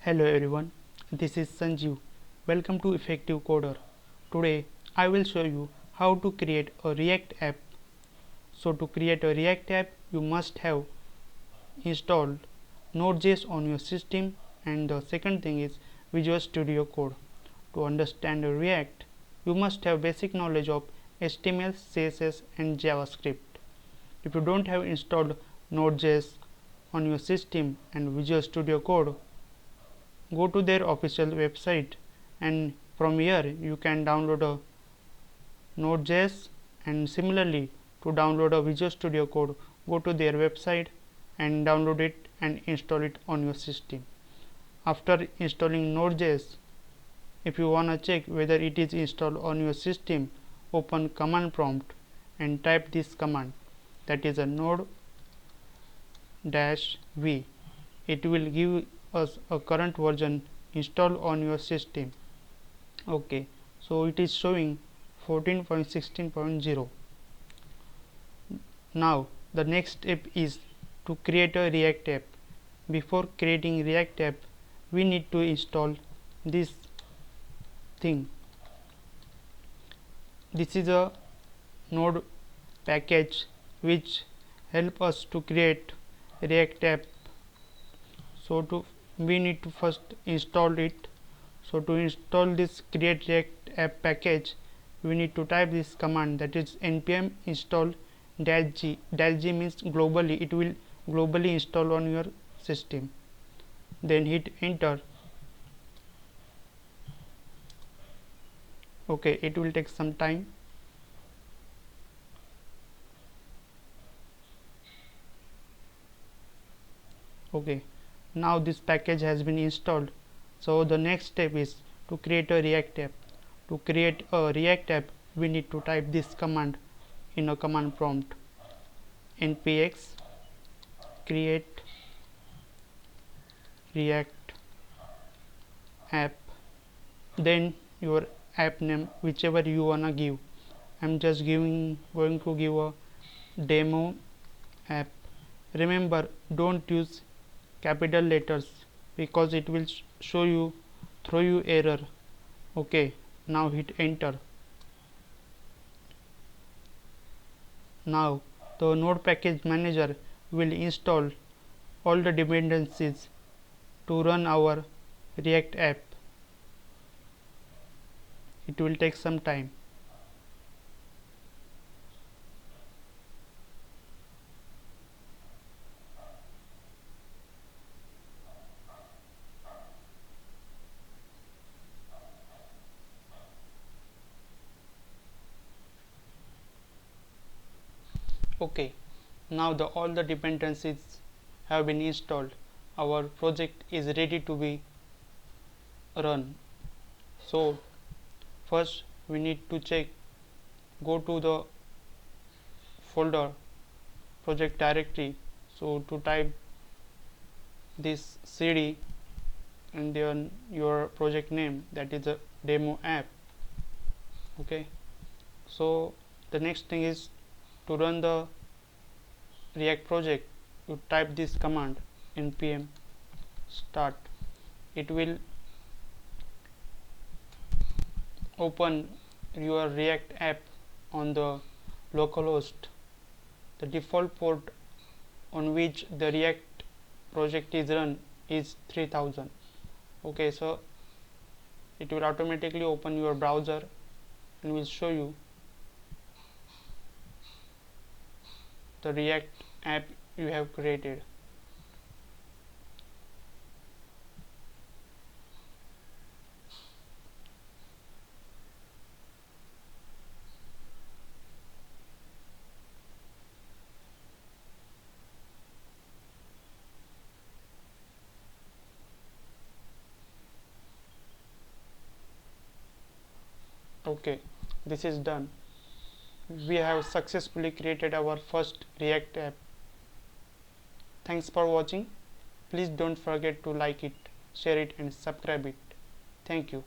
Hello everyone, this is Sanjeev. Welcome to Effective Coder. Today I will show you how to create a React app. So to create a React app, you must have installed Node.js on your system, and the second thing is Visual Studio Code. To understand React, you must have basic knowledge of HTML, CSS and JavaScript. If you don't have installed Node.js on your system and Visual Studio Code, go to their official website, and from here you can download a Node.js, and similarly to download a Visual Studio Code, go to their website and download it and install it on your system. After installing Node.js, if you wanna check whether it is installed on your system, open command prompt and type this command, that is a node-v. It will give us a current version installed on your system. Okay, so it is showing 14.16.0. Now the next step is to create a React app. Before creating React app, we need to install this thing. This is a node package which help us to create React app. So we need to first install it. So to install this create React app package, we need to type this command, that is npm install -g. -g means globally, it will globally install on your system. Then hit enter. Okay, it will take some time. Okay, now this package has been installed. So the next step is to create a React app. To create a React app, we need to type this command in a command prompt, npx create React app, then your app name whichever you wanna give. I'm just going to give a demo app. Remember, don't use capital letters because it will throw you error. Okay, now hit enter. Now the node package manager will install all the dependencies to run our React app. It will take some time. Okay, now all the dependencies have been installed. Our project is ready to be run. So first we need to check, go to the folder project directory. So to type this cd and then your project name, that is a demo app. Okay, so the next thing is to run the React project. You type this command npm start. It will open your React app on the localhost. The default port on which the React project is run is 3000. Okay, so it will automatically open your browser and will show you the React app you have created. Okay, this is done. We have successfully created our first React app. Thanks for watching. Please don't forget to like it, share it and subscribe it. Thank you.